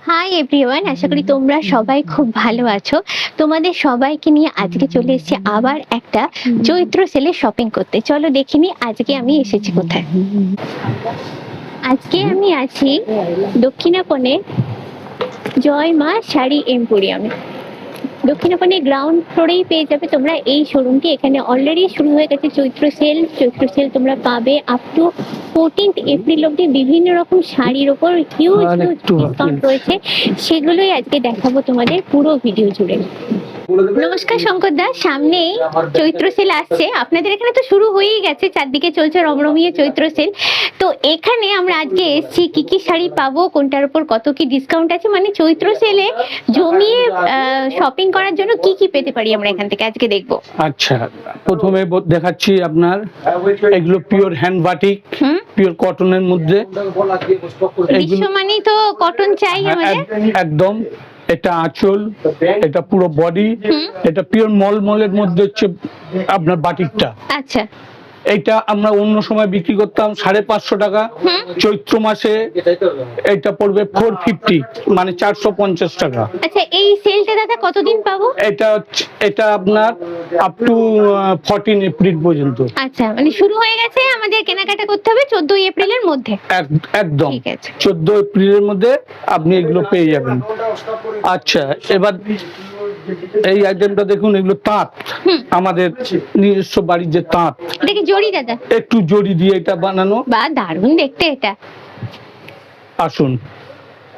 Hi everyone, আশা করি তোমরা সবাই খুব ভালো আছো। তোমাদের সবাইকে নিয়ে আজকে চলে এসেছি আবার একটা চৈত্র সেলে শপিং করতে। চলো দেখিনি আজকে আমি এসেছি কোথায়। আজকে আমি আছি দক্ষিণাপনে জয় মা শাড়ি এম্পোরিয়ামে। দক্ষিণাপনে গ্রাউন্ড ফ্লোরেই পেয়ে যাবে তোমরা এই শোরুমটি। এখানে অলরেডি শুরু হয়ে গেছে চৈত্র সেল তোমরা পাবে আপ টু 14th এপ্রিল অব্দি। বিভিন্ন রকম শাড়ির ওপর হিউজ ডিসকাউন্ট রয়েছে, সেগুলোই আজকে দেখাবো তোমাদের পুরো ভিডিও জুড়ে। নমস্কার শঙ্কর দা, সামনেই চৈত্র সেল আসছে, আপনাদের এখানে তো শুরু হয়েই গেছে, চারদিকে চলছে রমরমিয়ে চৈত্র সেল। তো এখানে আমরা আজকে এসেছি কি কি শাড়ি পাবো, কোনটার উপর কত কি ডিসকাউন্ট আছে, মানে চৈত্র সেলে জমিয়ে শপিং করার জন্য কি কি পেতে পারি আমরা এখান থেকে আজকে দেখবো। আচ্ছা, প্রথমে দেখাচ্ছি আপনার এগুলো পিওর হ্যান্ড বাটিক, পিওর কটনের মধ্যে। বিশ্ব মানেই তো কটন চাই আমাদের। একদম, এটা আঁচল, এটা পুরো বডি, এটা পিওর মলমলের মধ্যে হচ্ছে আপনার বাটিকটা। আচ্ছা, এইটা আমরা অন্য সময় বিক্রি করতাম 550 টাকা, চৈত্র মাসে এটা পড়বে 450, মানে 450 টাকা। আচ্ছা, এই সেলটা দাদা কতদিন পাবো? এটা আপনার আপ টু 14 এপ্রিল পর্যন্ত। আচ্ছা, মানে শুরু হয়ে গেছে, আমাদের কেনাকাটা করতে হবে 14 এপ্রিলের মধ্যে। একদম ঠিক আছে, 14 এপ্রিলের মধ্যে আপনি এগুলো পেয়ে যাবেন। আচ্ছা, এবার এই আইটেমটা দেখুন, এগুলো তাঁত, আমাদের নিজস্ব বাড়ির যে তাঁত। এটা কি জড়ি দাদা? একটু জড়ি দিয়ে এটা বানানো। বা দারুণ দেখতে এটা। আসুন,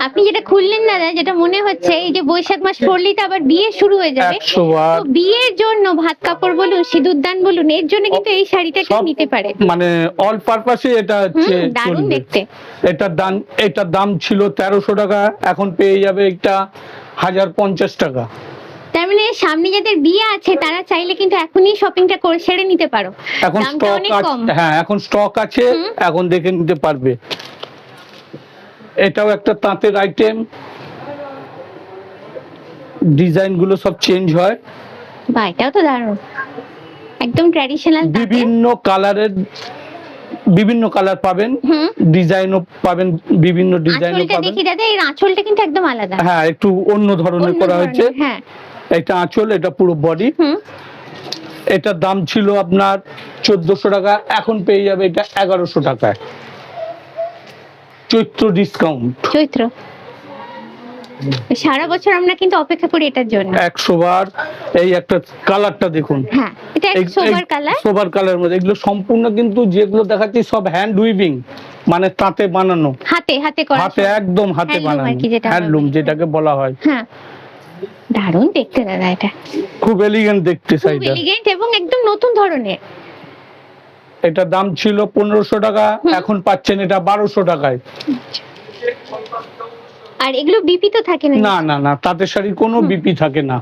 আপনি যেটা খুললেন দাদা, যেটা মনে হচ্ছে এই যে বৈশাখ মাস পড়লেই তো আবার বিয়ে শুরু হয়ে যাবে। তো বিয়ের জন্য ভাত কাপড় বলুন, সিঁদুরদান বলুন, এর জন্য কিন্তু এই শাড়িটা কেউ নিতে পারে, মানে অল পারপাসে এটা হচ্ছে দারুণ দেখতে। এটার দাম ছিল 1300 টাকা, এখন পেয়ে যাবে এটা 1050 টাকা। তার মানে সামনে যাদের বিয়ে আছে তারা চাইলে কিন্তু এখনই শপিংটা করে সেরে নিতে পারো। এখন স্টক আছে, হ্যাঁ এখন স্টক আছে, এখন দেখে নিতে পারবে। এটাও একটা তাঁতের আইটেম, ডিজাইন গুলো সব চেঞ্জ হয়। বাহ, এটাও তো দারুণ, একদম ট্র্যাডিশনাল। বিভিন্ন কালার পাবেন, ডিজাইনও পাবেন, বিভিন্ন ডিজাইনও পাবেন। দেখি দাদা, এই আঁচলটা কিন্তু একদম আলাদা, হ্যাঁ একটু অন্য ধরনের করা হয়েছে। হ্যাঁ, এটা আঁচল, এটা পুরো বডি। এটার দাম ছিল আপনার 1400 টাকা, এখন পেয়ে যাবে এটা 1100 টাকায়। চৈত্র ডিসকাউন্ট। চৈত্র সারা বছর আমরা কিন্তু অপেক্ষা করি এটার জন্য 100 বার। এই একটা কালারটা দেখুন, হ্যাঁ এটা সোবার কালার। সোবার কালারের মধ্যে এগুলো সম্পূর্ণ কিন্তু যেগুলো দেখাচ্ছি সব হ্যান্ড উইভিং, মানে তাঁতে বানানো, হাতে করা, হাতে একদম হাতে বানানো, হ্যান্ডলুম যেটাকে বলা হয়। হ্যাঁ, দারুণ দেখতে দাদা, এটা খুব এলিগেন্ট দেখতে, সাইডটা খুব এলিগেন্ট এবং একদম নতুন ধরনের। এটা দাম ছিল 1500 টাকা, এখন পাচ্ছেন এটা 1200 টাকায়। আর এগুলো বিপি তো থাকে না? না না না, তাঁতের শাড়ি কোনো বিপি থাকে না।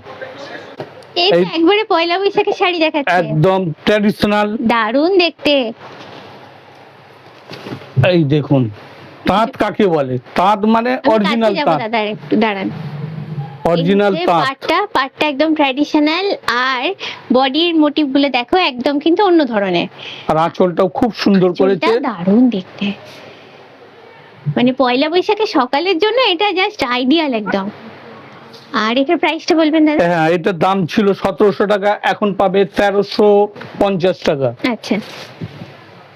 এই একবারে পয়লা বৈশাখের শাড়ি দেখাচ্ছে, একদম ট্র্যাডিশনাল, দারুণ দেখতে। এই দেখুন, তাঁত কাকে বলে? তাঁত মানে অরিজিনাল তাঁত। দাদা একটু দাঁড়ান, অরিজিনাল তাঁত। পাটটা একদম ট্র্যাডিশনাল, আর বডির মোটিভ গুলো দেখো একদম কিন্তু অন্য ধরনের। আর আঁচলটাও খুব সুন্দর করেছে, দারুণ দেখতে। মানে পয়লা বৈশাখে সকালের জন্য এটা জাস্ট আইডিয়াল একদম। আর এটার প্রাইসটা বলবেন দাদা? হ্যাঁ, এটার দাম ছিল 1700 টাকা, এখন পাবে 1350 টাকা। আচ্ছা,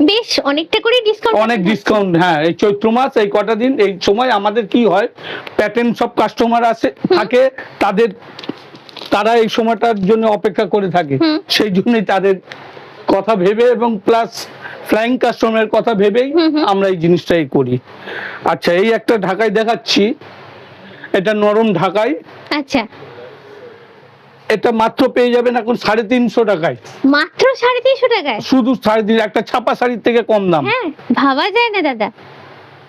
বেশ অনেকটা করে ডিসকাউন্ট, অনেক ডিসকাউন্ট। হ্যাঁ, এই চৈত্র মাস এই কটা দিন, এই সময় আমাদের কি হয়, প্যাটার্ন সব কাস্টমার আসে থাকে, তারা এই সময়টার জন্য অপেক্ষা করে থাকে, সেই জন্যই তাদের কথা ভেবে এবং প্লাস ফ্লাইং কাস্টমারের কথা ভেবেই আমরা এই জিনিসটাই করি। আচ্ছা, এই একটা ঢাকাই দেখাচ্ছি, এটা নরম ঢাকাই। আচ্ছা, এটা মাত্র পেয়ে যাবেন এখন 350 টাকায়। মাত্র 350 টাকায়? শুধু 350, একটা ছাপা শাড়ির থেকে কম দাম। হ্যাঁ, ভাবা যায় না দাদা,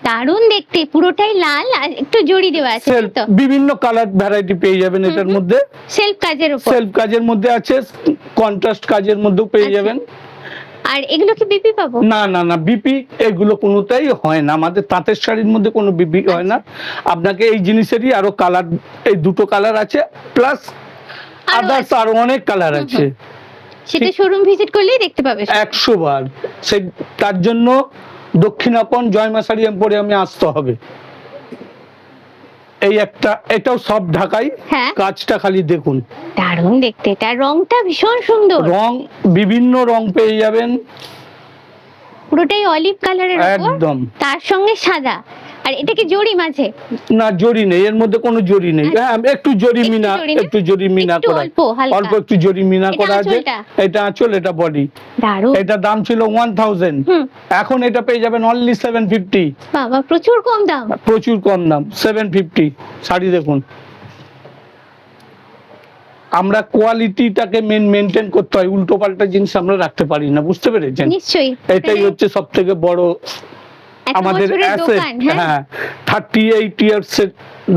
দারুণ দেখতে, পুরোটাই লাল আর একটু জড়ি দেওয়া আছে। তো বিভিন্ন কালার ভ্যারাইটি পেয়ে যাবেন এটার মধ্যে। সেলফ কাজের উপর, সেলফ কাজের মধ্যে আছে, কন্ট্রাস্ট কাজের মধ্যেও পেয়ে যাবেন। আর এগুলো কি বিপি পাবো? না না না, বিপি এগুলো কোনোটাই হয় না, আমাদের তাঁতের শাড়ির মধ্যে কোনো বিপি হয় না। আপনাকে এই জিনিসেরই আরো কালার, এই দুটো কালার আছে, প্লাস আদার্স আরো অনেক কালার আছে, সেটা শোরুম ভিজিট করলেই দেখতে পাবে 100 বার। সেই তার জন্য দক্ষিণাপন জয় মা শাড়ি এম্পোরিয়ামে আসতে হবে। এই একটা, এটাও সব ঢাকাই, হ্যাঁ। কাজটা খালি দেখুন, দারুণ দেখতে, তার রংটা ভীষণ সুন্দর, রং বিভিন্ন রং পেয়ে যাবেন, পুরোটাই অলিভ কালারের উপর, একদম। তার সঙ্গে সাদা। আর এটা কি জরি মাঝে? না, জরি নেই এর মধ্যে, কোনো জরি নেই। হ্যাঁ, একটু জরি মিনা, একটু জরি মিনা একটু করা, অল্প, হালকা। অল্প একটু জরি মিনা এটা করা আছে। আঁচলটা? এটা আঁচল, এটা বডি। দারুণ। এটা দাম ছিল 1000, এখন এটা পেয়ে যাবেন অনলি 750। বাবা, প্রচুর কম দাম। প্রচুর কম দাম, 750 শাড়ি দেখুন। আমরা কোয়ালিটিটাকে মেনটেন করতে হয়, উল্টো পাল্টা জিনিস আমরা রাখতে পারি না, বুঝতে পেরেছেন? নিশ্চয়ই, এটাই হচ্ছে সব থেকে বড় এত আমাদের বছরের অ্যাসেট। দোকান, হ্যাঁ। হ্যাঁ, 38 ইয়ার্স এর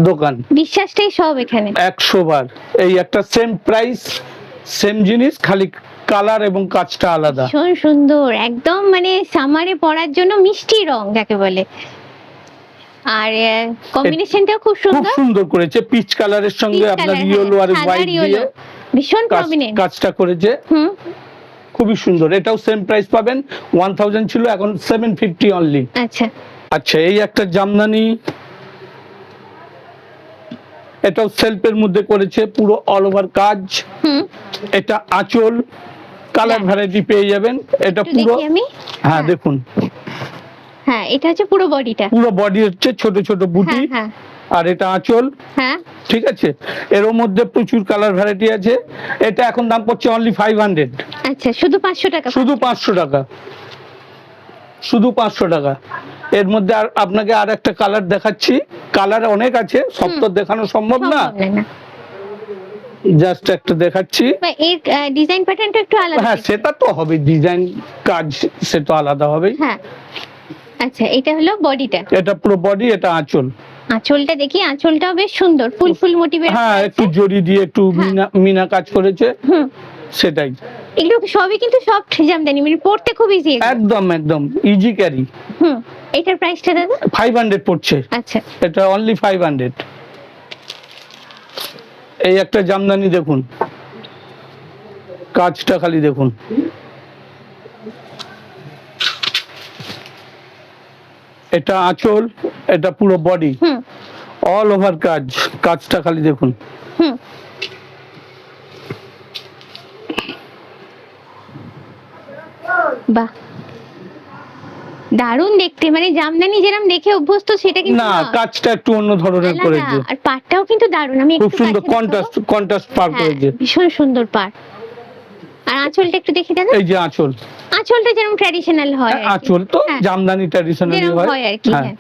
দোকান, বিশ্বাসটাই সব এখানে। 100 বার। এই একটা সেম প্রাইস, সেম জিনিস, খালি কালার এবং কাজটা আলাদা। ভীষণ সুন্দর, একদম মানে সামারে পরার জন্য মিষ্টি রং যাকে বলে। আর কম্বিনেশনটাও খুব খুব সুন্দর, সুন্দর করেছে, পিচ কালারের সঙ্গে আপনার ইয়েলো আর হোয়াইট দিয়ে ভীষণ প্রমিনেন্ট কাজটা করেছে, খুবই সুন্দর। এটাও সেম প্রাইস পাবেন, 1000 ছিল, এখন 750 অনলি। আচ্ছা আচ্ছা, এই একটা জামদানি, এটাও সেলফের মধ্যে করেছে, পুরো অল ওভার কাজ। এটা আঁচল, কালার ভ্যারাইটি পেয়ে যাবেন। এটা পুরো, হ্যাঁ দেখুন, হ্যাঁ এটা হচ্ছে পুরো বডিটা, পুরো বডি হচ্ছে ছোট ছোট বুটি, আর এটা আঁচল। হ্যাঁ ঠিক আছে, এর মধ্যে প্রচুর কালার ভ্যারাইটি আছে। এটা এখন দাম পড়ছে অনলি 500। আচ্ছা, শুধু 500 টাকা? শুধু 500 টাকা, শুধু 500 টাকা। এর মধ্যে আর আপনাকে আর একটা কালার দেখাচ্ছি, কালার অনেক আছে, সব তো দেখানো সম্ভব না, জাস্ট একটা দেখাচ্ছি। এর ডিজাইন প্যাটার্নটা একটু আলাদা। হ্যাঁ, সেটা তো হবে, ডিজাইন কাজ সে তো আলাদা হবে। হ্যাঁ, আচ্ছা, এটা হলো বডিটা, এটা পুরো বডি, এটা আঁচল। আঁচলটা দেখি, আঁচলটাও বেশ সুন্দর, ফুল ফুল মোটিভের। হ্যাঁ, একটু জরি দিয়ে একটু মিনা কাজ করেছে, সেটাই। এগুলো সবই কিন্তু সফট জামদানি, মানে পড়তে খুব ইজি। একদম একদম ইজি ক্যারি। এটার প্রাইসটা দাদা? 500 পড়ছে। আচ্ছা, এটা অনলি 500। এই একটা জামদানি দেখুন, কাজটা খালি দেখুন, এটা আঁচল, এটা পুরো বডি, অল ওভার কাজ, কাজটা খালি দেখুন। বাহ, দারুণ দেখতে, মানে জামদানি যেরকম দেখে অভ্যস্ত সেটা কিন্তু না, কাজটা একটু অন্য ধরনের করেছে। আর পাড়টাও কিন্তু দারুণ, আমি খুব সুন্দর কন্ট্রাস্ট পার করেছে, ভীষণ সুন্দর পাড়। আর আঁচলটা একটু দেখি দাদা। এই যে আঁচল, আঁচলটা যেরকম ট্র্যাডিশনাল হয়, আঁচল তো জামদানি ট্র্যাডিশনালি হয় আর কি। হ্যাঁ,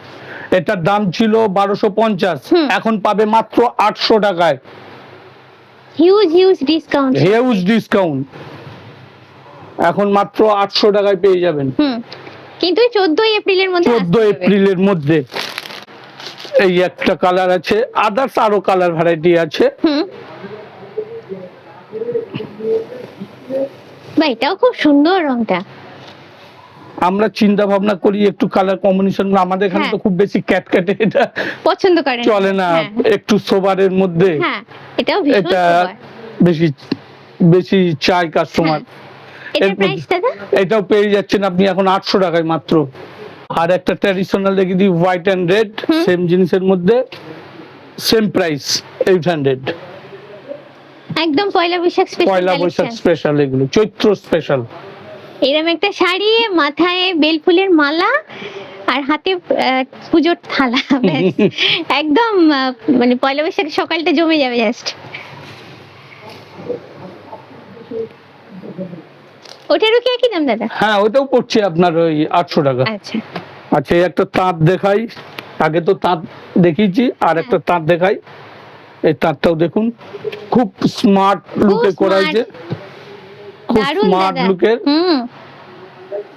এটার দাম ছিল 1250, এখন পাবে মাত্র 800 টাকায়। হিউজ ডিসকাউন্ট, হিউজ ডিসকাউন্ট, এখন মাত্র 800 টাকায় পেয়ে যাবেন। কিন্তু 14 এপ্রিলের মধ্যে, 14 এপ্রিলের মধ্যে। এই একটা কালার আছে, আদার্স আরো কালার ভ্যারাইটি আছে। ভাই, এটাও খুব সুন্দর রংটা। আমরা চিন্তা ভাবনা করি একটু কালার কম্বিনেশন, আমাদের এখানে তো খুব বেশি ক্যাটক্যাটে এটা পছন্দ করেন, চলে না, একটু সোবারের মধ্যে। হ্যাঁ, এটাও ভীষণ এটা বেশি বেশি চাই কাস্টমার। এটার প্রাইস দাদা? এটাও পেয়ে যাচ্ছেন আপনি এখন 800 টাকায় মাত্র। আর একটা ট্র্যাডিশনাল দেখি দিই, হোয়াইট এন্ড রেড, সেম জিনিসের মধ্যে, সেম প্রাইস 800। একদম পয়লা বৈশাখ স্পেশাল, পয়লা বৈশাখ স্পেশাল, এগুলো চৈত্র স্পেশাল। এরকম একটা শাড়ি, মাথায় বেলফুলের মালা, আর হাতে পুজোর থালা, একদম মানে পয়লা বৈশাখ সকালটা জমে যাবে জাস্ট। ওটারও কি একই দাম দাদা? হ্যাঁ, ওটাও পড়ছে আপনার ওই 800 টাকা। আচ্ছা আচ্ছা, এই একটা তাঁত দেখাই, আগে তো তাঁত দেখিয়েছি, আর একটা তাঁত দেখাই। এই তাঁতটাও দেখুন, খুব স্মার্ট লুকে করা হয়েছে, খুব স্মার্ট লুকের,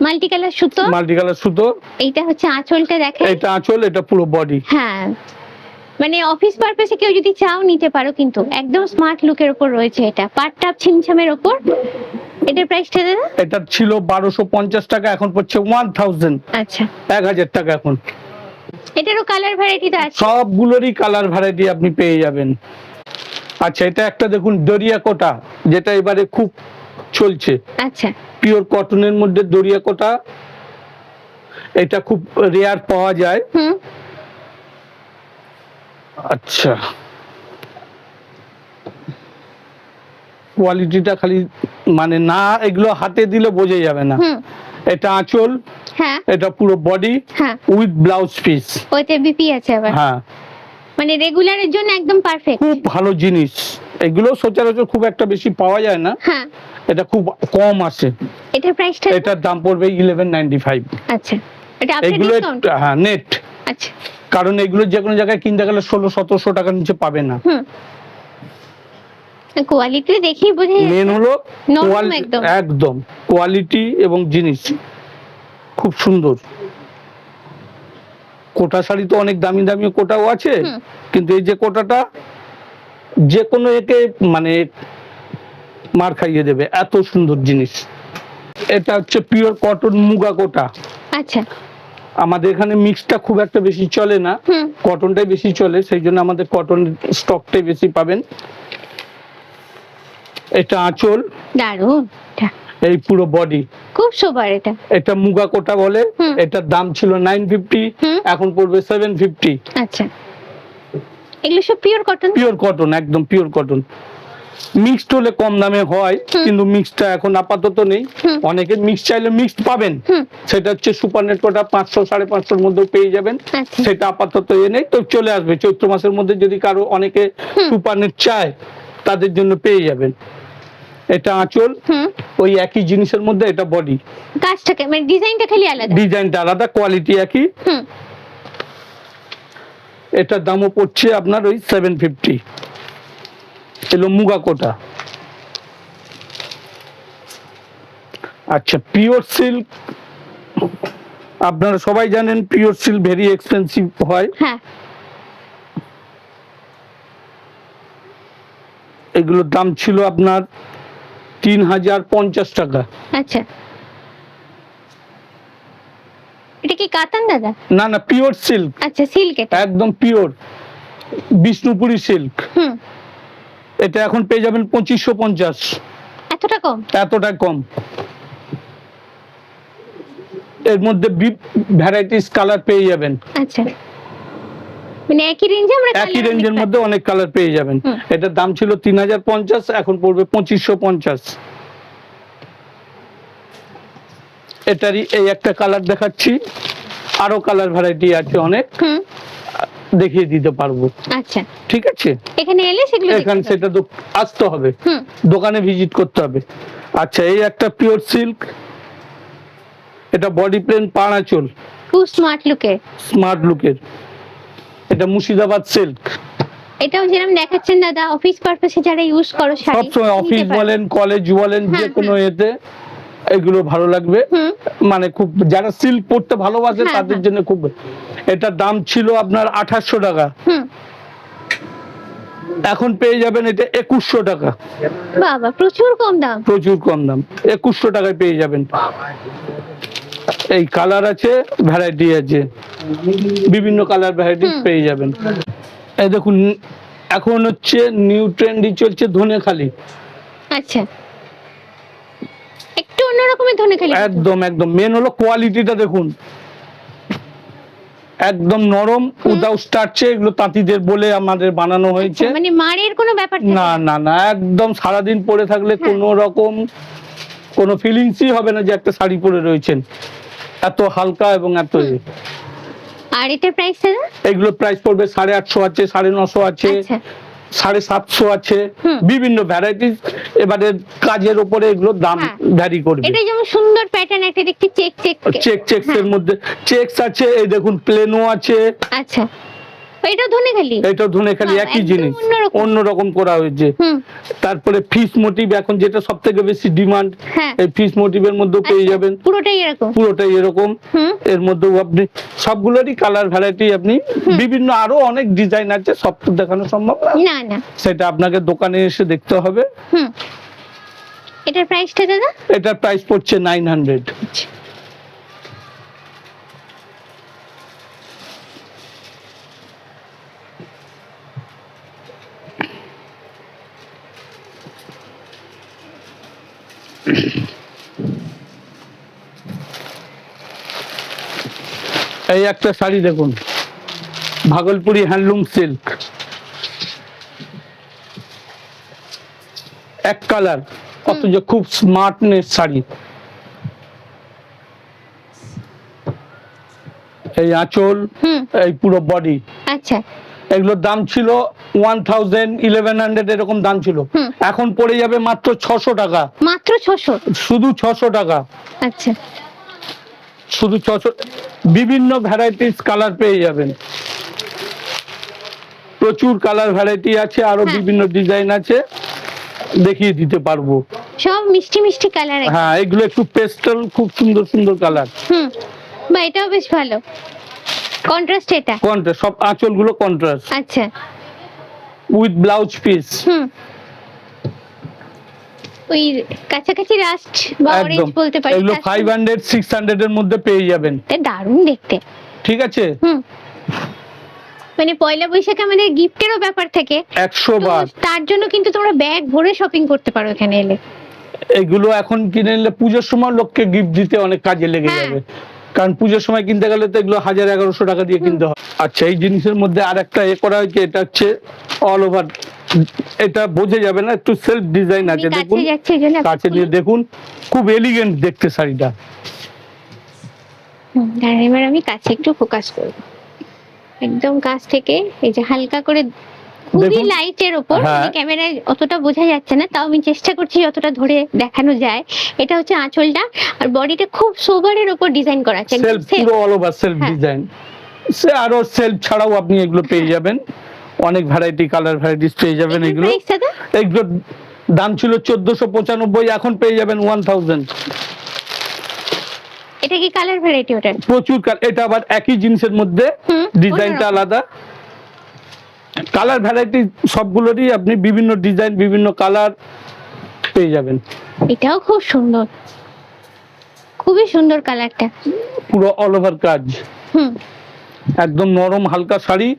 মাল্টি কালার সুতো, মাল্টি কালার সুতো। এইটা হচ্ছে আঁচলটা, দেখেন এটা আঁচল, এটা পুরো বডি। হ্যাঁ, মানে অফিস পারপাসে কেউ যদি চাও নিতে পারো, কিন্তু একদম স্মার্ট লুকের উপর রয়েছে এটা, পাটটাপ ছিমছামের উপর। এটার প্রাইসটা দাদা? এটা ছিল 1250 টাকা, এখন পড়ছে 1000। আচ্ছা, 1000 টাকা এখন। এটারও কালার ভ্যারাইটি তো আছে? সবগুলোরই কালার ভ্যারাইটি আপনি পেয়ে যাবেন। আচ্ছা, এটা একটা দেখুন, দরিয়া কোটা, যেটা এবারে খুব চলছে। আচ্ছা, পিওর কটনের মধ্যে দরিয়া কোটা, এটা খুব রেয়ার পাওয়া যায়। আচ্ছা, কোয়ালিটিটা খালি মানে না এগুলো হাতে দিলে বোঝা যাবে না। এটা আঁচল, হ্যাঁ এটা পুরো বডি হ্যাঁ উইথ ব্লাউজ পিস। ওইতে বিপি আছে আবার, হ্যাঁ মানে রেগুলারের জন্য একদম পারফেক্ট। খুব ভালো জিনিস, এগুলো সচরাচর খুব একটা বেশি পাওয়া যায় না। হ্যাঁ এটা খুব কম আসে। এটার প্রাইসটা? এটার দাম পড়বে 1195। আচ্ছা, এটা আপনার এগুলো ডিসকাউন্ট? হ্যাঁ নেট। আচ্ছা, কারণ এগুলো যে কোনো জায়গায় কিনতে গেলে 1600-1700 টাকার নিচে পাবে না। কোয়ালিটি দেখেই বোঝা যায় মেন হলো নরম একদম। একদম কোয়ালিটি এবং জিনিস খুব সুন্দর। কোটা শাড়ি তো অনেক দামি দামি কোটাও আছে, কিন্তু এই যে কোটাটা যে কোনো একে মানে মার খাইয়ে দেবে, এত সুন্দর জিনিস। এটা হচ্ছে পিওর কটন মুগা কোটা। আচ্ছা, আমাদের এখানে মিক্সটা খুব একটা বেশি চলে না, কটনটাই বেশি চলে, সেই জন্য আমাদের কটন স্টকটাই বেশি পাবেন। এটা আঁচল, দারুণ, এই পুরো বডি খুব সোবার। এটা মুগা কোটা বলে। এটার দাম ছিল 950, এখন পড়বে 750। আচ্ছা, এগুলো সব পিওর কটন? পিওর কটন, একদম পিওর কটন। মিক্সড হলে কম দামে হয়, কিন্তু মিক্সটা এখন আপাতত নেই। অনেকে মিক্স চাইলে মিক্সড পাবেন, সেটা হচ্ছে সুপার নেট কোটা 500-550 মধ্যে পেয়ে যাবেন। সেটা আপাতত নেই, তো চলে আসবে চৈত্র মাসের মধ্যে। যদি কারো অনেকে সুপার নেট চায় তাদের জন্য পেয়ে যাবেন। এটা আঁচল, ওই একই জিনিসের মধ্যে এটা বডি। কাজটাকে মানে ডিজাইনটা খালি আলাদা, ডিজাইনটা আলাদা, কোয়ালিটি একই। এটার দামও পড়ছে আপনার ওই 750। এলো মুগা কোটা। আচ্ছা, পিওর সিল্ক আপনারা সবাই জানেন, পিওর সিল্ক ভেরি এক্সপেন্সিভ হয়। হ্যাঁ, এগুলোর দাম ছিল আপনার 3050 টাকা। আচ্ছা, এটা কি কাতান দাদা? না না, পিওর সিল্ক। আচ্ছা, সিল্ক, এটা একদম পিওর বিষ্ণুপুরি সিল্ক। এটা এখন পেয়ে যাবেন 2550। এতটা কম? এতটা কম। এর মধ্যে ভ্যারাইটিস কালার পেয়ে যাবেন। আচ্ছা, মানে একই রেঞ্জে আমরা একই রেঞ্জের মধ্যে অনেক কালার পেয়ে যাবেন। এটার দাম ছিল 3050, এখন পড়বে 2550। এটারই এই একটা কালার দেখাচ্ছি, আরো কালার ভ্যারাইটি আছে অনেক, দেখিয়ে দিতে পারবো। আচ্ছা, ঠিক আছে, এখানে এলে সেগুলো এখানে সেটা তো আসতে হবে, দোকানে ভিজিট করতে হবে। আচ্ছা, এই একটা পিওর সিল্ক, এটা বডি প্লেন পানাচল, খুব স্মার্ট লুকের। স্মার্ট লুকের। এটা মুর্শিদাবাদ সিল্ক। এটাও যেরকম দেখাচ্ছেন দাদা, অফিস পারপাসে যারা ইউজ করো শাড়ি, সবসময় অফিস বলেন, কলেজ বলেন, যে কোনো এতে এগুলো ভালো লাগবে। মানে খুব যারা সিল্ক পরতে ভালোবাসে তাদের জন্য খুব। এটার দাম ছিল আপনার 2800 টাকা, এখন পেয়ে যাবেন এটা 2100 টাকা। বাবা, প্রচুর কম দাম। প্রচুর কম দাম, 2100 টাকায় পেয়ে যাবেন। এই কালার আছে, ভ্যারাইটি আছে, বিভিন্ন কালার ভ্যারাইটি পেয়ে যাবেন। এই দেখুন, এখন হচ্ছে নিউ ট্রেন্ডই চলছে ধনেখালি। আচ্ছা, একটু অন্যরকমের ধনেখালি। একদম একদম মেন হলো কোয়ালিটিটা দেখুন, একদম নরম, উইদাউট স্টার্চে। এগুলো তাঁতিদের বলে আমাদের বানানো হয়েছে। মানে মারের কোনো ব্যাপার না না না, একদম সারাদিন পরে থাকলে কোনো রকম কোনো ফিলিংসই হবে না যে একটা শাড়ি পরে রয়েছেন, এত হালকা এবং এত। আর এটার প্রাইস? এগুলো প্রাইস পড়বে 850 আছে, 950 আছে, 750 আছে, বিভিন্ন ভ্যারাইটিস। এবারে কাজের উপরে এগুলো দাম ভ্যারি করবে। এটা যেমন সুন্দর প্যাটার্ন একটা দেখতে, চেক এর মধ্যে চেকস আছে, এই দেখুন প্লেনও আছে। আচ্ছা, এটা ধনেখালি? এটা ধনেখালি, একই জিনিস অন্যরকম করা হয়েছে। তারপরে ফিশ মোটিভ, এখন যেটা সবথেকে বেশি ডিমান্ড, এই ফিশ মোটিভের মধ্যেও পেয়ে যাবেন। পুরোটাই এরকম। এর মধ্যেও আপনি সবগুলোরই কালার ভ্যারাইটি, আপনি বিভিন্ন আরো অনেক ডিজাইন আছে, সব তো দেখানো সম্ভব না, সেটা আপনাকে দোকানে এসে দেখতে হবে। এটার প্রাইসটা দাদা? এটার প্রাইস পড়ছে 900। এই একটা শাড়ি দেখুন, ভাগলপুরি হ্যান্ডলুম সিল্ক। এক কালার, অথচ খুব স্মার্টনেস শাড়ি। এই আঁচল, এই পুরো বডি। আচ্ছা, এগুলোর দাম ছিল 1000, 1100 এরকম দাম ছিল, এখন পড়ে যাবে মাত্র 600 টাকা। মাত্র 600? শুধু 600 টাকা। আচ্ছা, শুধু 600। বিভিন্ন ভ্যারাইটিস কালার পেয়ে যাবেন, প্রচুর কালার ভ্যারাইটি আছে, আরো বিভিন্ন ডিজাইন আছে, দেখিয়ে দিতে পারবো। সব মিষ্টি মিষ্টি কালার। হ্যাঁ, এগুলো একটু পেস্টেল, খুব সুন্দর সুন্দর কালার। বা এটাও বেশ ভালো কন্ট্রাস্ট। এটা কন্ট্রাস্ট, সব আঁচল গুলো কন্ট্রাস্ট। আচ্ছা, উইথ ব্লাউজ পিস। ওই কাছাকাছি রাস্ট বা অরেঞ্জ বলতে পারি। এগুলো 500, 600 এর মধ্যে পেয়ে যাবেন। এটা দারুণ দেখতে। ঠিক আছে। মানে পয়লা বৈশাখে আমাদের গিফটেরও ব্যাপার থাকে 100 বার। তার জন্য কিন্তু তোমরা ব্যাগ ভরে শপিং করতে পারো এখানে এলে। এগুলো এখন কিনে নিলে পুজোর সময় লোককে গিফট দিতে অনেক কাজে লেগে যাবে, কারণ পুজোর সময় কিনতে গেলে তো এগুলো 1000-1100 টাকা দিয়ে কিনতে হয়। আচ্ছা, এই জিনিসের মধ্যে আর একটা করা হয়েছে, এটা হচ্ছে অল ওভার। এটা বোঝা যাবে না, একটু সেলফ ডিজাইন আছে, দেখুন কাছে নিয়ে দেখুন, খুব এলিগেন্ট দেখতে শাড়িটা। এবার আমি কাছে একটু ফোকাস করব, একদম কাছ থেকে। এই যে হালকা করে, খুবই লাইটের উপর, ক্যামেরায় অতটা বোঝা যাচ্ছে না, তাও আমি চেষ্টা করছি যতটা ধরে দেখানো যায়। এটা হচ্ছে আঁচলটা, আর বডিটা খুব সোবারের উপর ডিজাইন করা আছে, সেলফ, পুরো অল ওভার সেলফ ডিজাইন। সে আরো সেলফ ছাড়াও আপনি এগুলো পেয়ে যাবেন, অনেক ভ্যারাইটি, কালার ভ্যারাইটিস পেয়ে যাবেন। এগুলো দাম ছিল 1495, এখন পেয়ে যাবেন 1000। এটা কি কালার ভ্যারাইটি? ওটা প্রচুর কালার। এটা আবার একই জিনিসের মধ্যে ডিজাইনটা আলাদা, কালার ভ্যারাইটি সবগুলোরই আপনি বিভিন্ন ডিজাইন, বিভিন্ন কালার পেয়ে যাবেন। এটাও খুব সুন্দর, খুবই সুন্দর কালারটা, পুরো অল ওভার কাজ। একদম নরম হালকা শাড়ি।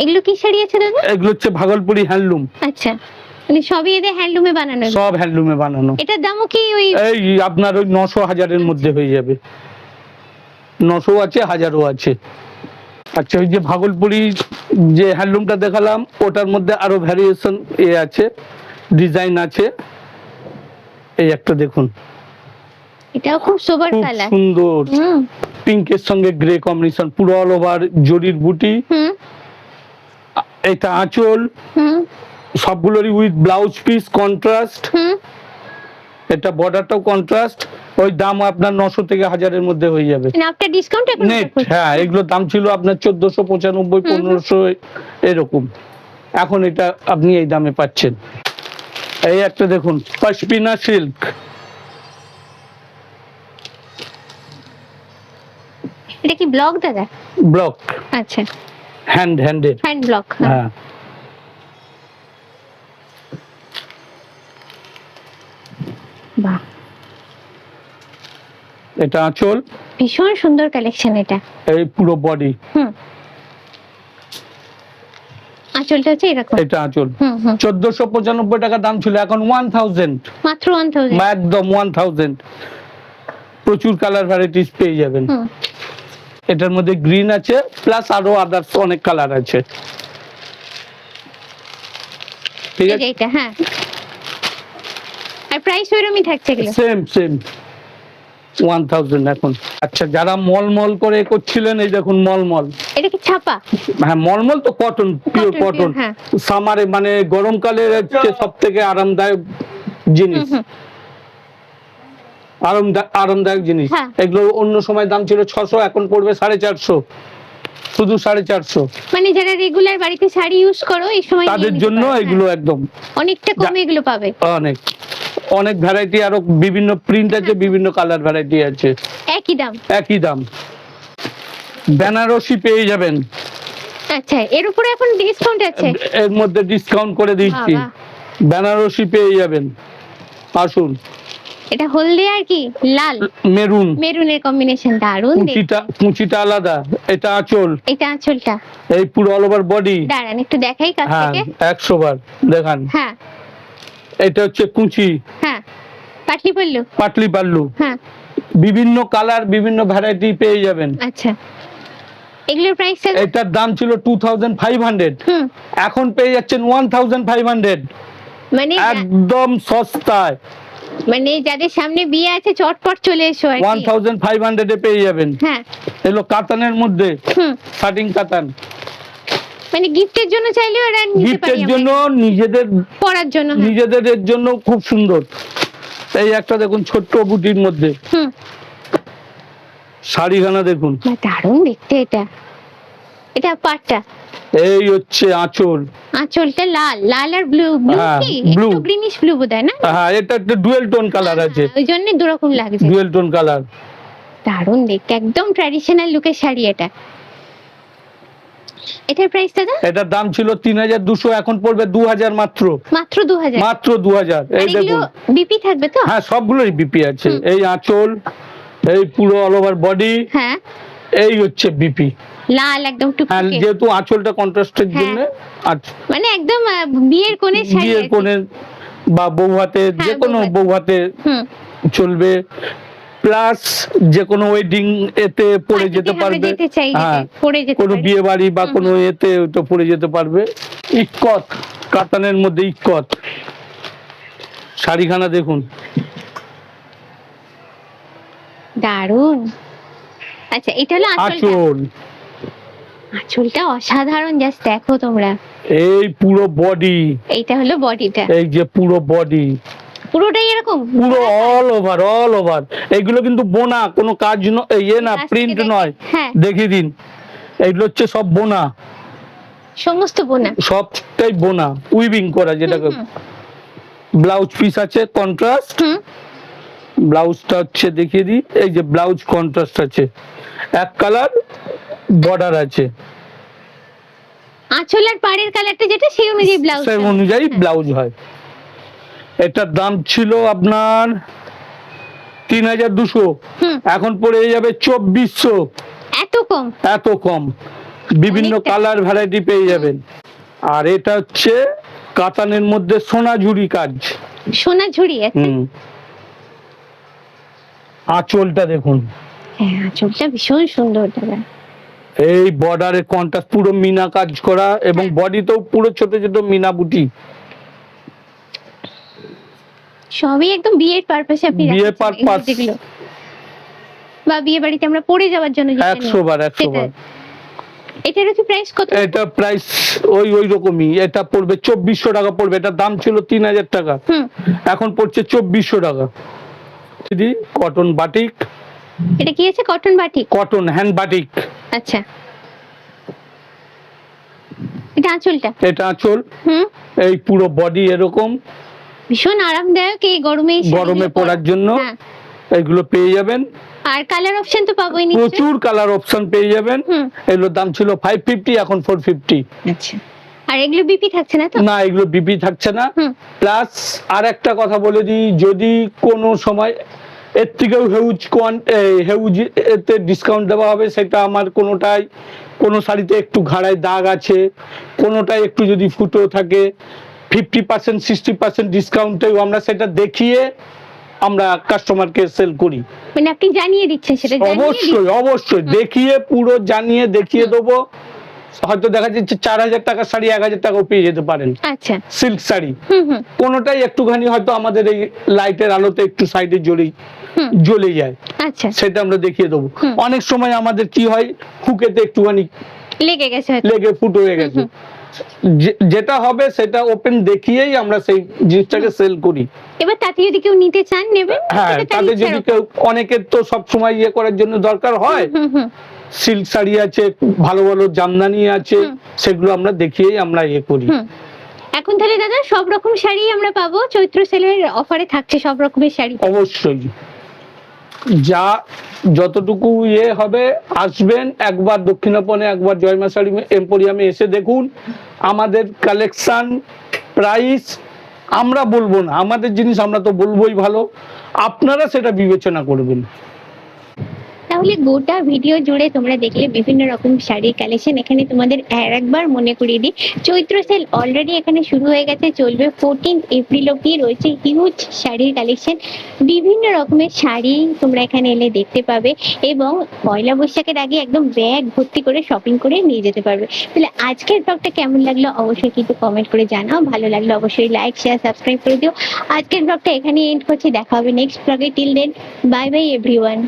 এগুলো কি শাড়ি আছে দাদা? এগুলো হচ্ছে ভাগলপুরি হ্যান্ডলুম। আচ্ছা, মানে সবই এদের হ্যান্ডলুমে বানানো? সব হ্যান্ডলুমে বানানো। এটার দামও কি ওই আপনার ওই 900-1000 এর মধ্যে হয়ে যাবে। 900 আছে, 1000ও আছে। আচ্ছা, ওই যে ভাগলপুরি যে হ্যান্ডলুমটা দেখালাম, ওটার মধ্যে আরো ভ্যারিয়েশন আছে, ডিজাইন আছে। এই একটা দেখুন, এটাও খুব সোবার কালার, সুন্দর পিঙ্কের সঙ্গে গ্রে কম্বিনেশন, পুরো অল ওভার জরির বুটি। এটা আঁচল, সবগুলোরই উইথ ব্লাউজ পিস কন্ট্রাস্ট। এটা বর্ডারটাও কন্ট্রাস্ট। ওই দাম আপনার 900 থেকে 1000 এর মধ্যে হয়ে যাবে আফটার ডিসকাউন্ট এখন নেট। হ্যাঁ, এগুলোর দাম ছিল আপনার 1495, 1500 এরকম, এখন এটা আপনি এই দামে পাচ্ছেন। এই একটা দেখুন, পশমিনা সিল্ক। এটা কি ব্লক দাদা? ব্লক। আচ্ছা, হ্যান্ড ব্লক। হ্যাঁ, বাহ, এটা আঁচল, ভীষণ সুন্দর কালেকশন। এটা এই পুরো বডি। আঁচলটা হচ্ছে এরকম। এটা আঁচল। 1495 টাকা দাম ছিল, এখন 1000, মাত্র 1000, একদম 1000। প্রচুর কালার ভ্যারাইটিস পেয়ে যাবেন। এটার মধ্যে গ্রিন আছে, প্লাস আরো আদার্স অনেক কালার আছে। ঠিক আছে, এটা হ্যাঁ। আর প্রাইস ওইরকমই থাকছে? সেম 1000 এখন। আচ্ছা, যারা মলমল করে করছিলেন, এই দেখুন মলমল। এটা কি ছাপা? হ্যাঁ, মলমল তো কটন, পিওর কটন। সামারে মানে গরমকালের হচ্ছে সবথেকে আরামদায়ক জিনিস, আরামদায়ক জিনিস। এগুলো অন্য সময় দাম ছিল 600, এখন পড়বে 450, শুধু 450। মানে যারা রেগুলার বাড়িতে শাড়ি ইউজ করো এই সময় তাদের জন্য এগুলো একদম অনেকটা কমে এগুলো পাবে। অনেক ভ্যারাইটি, আরো বিভিন্ন প্রিন্ট আছে, বিভিন্ন কালার ভ্যারাইটি আছে। একই দাম। বেনারসি পেয়ে যাবেন। আচ্ছা, এর উপরে এখন ডিসকাউন্ট আছে? এর মধ্যে ডিসকাউন্ট করে দিচ্ছি, বেনারসি পেয়ে যাবেন। আসুন, এটা হলদে আর কি লাল মেরুনের কম্বিনেশন, দারুণ। কুচিটা আলাদা। এটা আঁচল, এটা আঁচলটা, এই পুরো অল ওভার বডি। দাঁড়ান একটু দেখাই কাছ থেকে। 100 বার দেখান। হ্যাঁ, এটা হচ্ছে কুচি। হ্যাঁ, পাটলি পাল্লু। হ্যাঁ, বিভিন্ন কালার, বিভিন্ন ভ্যারাইটি পেয়ে যাবেন। আচ্ছা, এগুলোর প্রাইস? এটার দাম ছিল 2500, এখন পেয়ে যাচ্ছেন 1500। মানে একদম সস্তায়, মানে যাদের সামনে বিয়ে আছে চটপট চলে এসো আর কি। 1500 এ পেয়ে যাবেন। হ্যাঁ, এলো কাতানের মধ্যে, শাটিং কাতান। মানে গিফটের জন্য চাইলেও এরা নিতে পারি গিফটের আমরা। জন্য, নিজেদের পরার জন্য, হ্যাঁ। নিজেদের এর জন্য খুব সুন্দর। এই একটা দেখুন ছোট্ট বুটির মধ্যে শাড়িখানা দেখুন, দারুণ দেখতে এটা। এটা পাটটা, এই হচ্ছে আঁচল। আঁচলটা লাল, লাল আর ব্লু। ব্লু হ্যাঁ, কি blue। একটু গ্রিনিশ ব্লু বোধহয় না? হ্যাঁ, এটা একটা ডুয়েল টোন কালার আছে, ওই জন্য দুরকম লাগছে। Dual tone colour. দারুণ দেখতে, একদম ট্র্যাডিশনাল লুকের শাড়ি এটা। এটার প্রাইস দাদা? এটার দাম ছিল 3200, এখন পড়বে 2000 মাত্র। মাত্র 2000? মাত্র 2000। এই দেখুন, বিপি থাকবে তো? হ্যাঁ সবগুলোই বিপি আছে। এই আঁচল, এই পুরো অল ওভার বডি, হ্যাঁ, এই হচ্ছে বিপি লাল একদম টুকটুকে। যেহেতু আঁচলটা কন্ট্রাস্টের জন্য, মানে একদম বিয়ের কোণে শাড়ি, বিয়ের কোণে বা বউ হাতে, যে কোনো বউ হাতে চলবে, প্লাস যে কোনো ওয়েডিং এতে পরে যেতে পারবে। হ্যাঁ, কোনো বিয়ে বাড়ি বা কোনো এতে তো পরে যেতে পারবে। ইক্কত কাতানের মধ্যে ইক্কত শাড়িখানা দেখুন, দারুণ। আচ্ছা, এটা হলো আঁচল। আঁচলটা অসাধারণ, জাস্ট দেখো তোমরা। এই পুরো বডি, এইটা হলো বডিটা, এই যে পুরো বডি পুরোটাই এরকম, পুরো অল ওভার, অল ওভার। এগুলো কিন্তু বোনা, কোনো কাজ ইয়ে না, প্রিন্ট নয়। দেখিয়ে দিন, এইগুলো হচ্ছে সব বোনা, সমস্ত বোনা, সবটাই বোনা, উইভিং করা। যেটাকে ব্লাউজ পিস আছে কন্ট্রাস্ট, ব্লাউজটা হচ্ছে দেখিয়ে দিই, এই যে ব্লাউজ কন্ট্রাস্ট আছে, এক কালার বর্ডার আছে। আঁচল আর পাড়ের কালারটা যেটা সেই অনুযায়ী ব্লাউজ, সেই অনুযায়ী ব্লাউজ হয়। এটার দাম ছিল আপনার 3200, এখন পড়ে যাবে 2400। এত কম? এত কম, বিভিন্ন কালার ভ্যারাইটি পেয়ে যাবেন। আর এটা হচ্ছে কাতানের মধ্যে সোনাঝুরি কাজ, সোনাঝুরি আছে। আঁচলটা দেখুন, হ্যাঁ আঁচলটা ভীষণ সুন্দর দাদা। এই বর্ডারে কন্ট্রাস্ট পুরো মিনা কাজ করা, এবং বডিতেও পুরো ছোট ছোট মিনা বুটি। সবই একদম বিয়ের পারপাসে আপনি বিয়ের পারপাস, বা বিয়ে বাড়িতে আমরা পরে যাওয়ার জন্য 100 বার 100 বার। এটার কি প্রাইস কত? এটা প্রাইস ওই রকমই, এটা পড়বে 2400 টাকা পড়বে। এটার দাম ছিল 3000 টাকা, এখন পড়ছে 2400 টাকা। দিদি কটন বাটিক। এটা কি আছে? Cotton batik, cotton hand batik. আচ্ছা, এটা আঁচলটা? এটা আঁচল, এই পুরো বডি এরকম, ভীষণ আরামদায়ক এই গরমে, গরমে পরার জন্য এগুলো পেয়ে যাবেন। আর কালার অপশন তো পাবোই নিশ্চয়ই? প্রচুর কালার অপশন পেয়ে যাবেন। এগুলোর দাম ছিল 550, এখন 450। আচ্ছা, আর এগুলো বিপি থাকছে না তো? না, এগুলো বিপি থাকছে না। প্লাস আর একটা কথা বলে দিই, যদি কোনো সময় এর থেকেও হেউজ এতে ডিসকাউন্ট দেওয়া হবে, সেটা আমার কোনোটাই, কোনো শাড়িতে একটু ঘাড়ায় দাগ আছে, কোনোটাই একটু যদি ফুটো থাকে, 50% 60% ডিসকাউন্টেও আমরা সেটা দেখিয়ে আমরা কাস্টমারকে সেল করি। মানে আপনি জানিয়ে দিচ্ছেন সেটা? অবশ্যই অবশ্যই দেখিয়ে, পুরো জানিয়ে দেখিয়ে দেবো। হয়তো দেখা যাচ্ছে 4000 টাকার শাড়ি 1000 টাকাও পেয়ে যেতে পারেন। আচ্ছা, সিল্ক শাড়ি কোনোটাই একটুখানি হয়তো আমাদের এই লাইটের আলোতে একটু সাইডে জ্বলে যায়, আচ্ছা, সেটা আমরা দেখিয়ে দেবো। অনেক সময় আমাদের কি হয়, হুকেতে একটুখানি লেগে গেছে, লেগে ফুটো হয়ে গেছে, যেটা হবে সেটা ওপেন দেখিয়েই আমরা সেই জিনিসটাকে সেল করি। এবার তাতে যদি কেউ নিতে চান নেবে। হ্যাঁ, তাতে যদি কেউ, অনেকের তো সব সময় ইয়ে করার জন্য দরকার হয়, সিল্ক শাড়ি আছে, ভালো ভালো জামদানি আছে, সেগুলো আমরা দেখিয়েই আমরা ইয়ে করি। এখন তাহলে দাদা সব রকম শাড়ি আমরা পাবো? চৈত্র সেলের অফারে থাকছে সব রকমের শাড়ি? অবশ্যই, যা যতটুকু ইয়ে হবে, আসবেন একবার দক্ষিণাপনে, একবার জয়মা শাড়ি এম্পোরিয়ামে এসে দেখুন আমাদের কালেকশন, প্রাইস। আমরা বলবো না, আমাদের জিনিস আমরা তো বলবোই ভালো, আপনারা সেটা বিবেচনা করবেন। তাহলে গোটা ভিডিও জুড়ে তোমরা দেখলে বিভিন্ন রকম শাড়ির কালেকশন। এখানে তোমাদের একবার মনে করিয়ে দিই, চৈত্র সেল অলরেডি এখানে শুরু হয়ে গেছে, চলবে 14 এপ্রিল অব্দি। রয়েছে হিউজ শাড়ির কালেকশন, বিভিন্ন রকমের শাড়ি তোমরা এখানে এলে দেখতে পাবে এবং পয়লা বৈশাখের আগে একদম ব্যাগ ভর্তি করে শপিং করে নিয়ে যেতে পারবে। তাহলে আজকের ব্লগটা কেমন লাগলো অবশ্যই কিন্তু কমেন্ট করে জানাও, ভালো লাগলো অবশ্যই লাইক শেয়ার সাবস্ক্রাইব করে দিও। আজকের ব্লগটা এখানে এন্ড করছি, দেখা হবে নেক্সট ব্লগে। Till then bye bye everyone.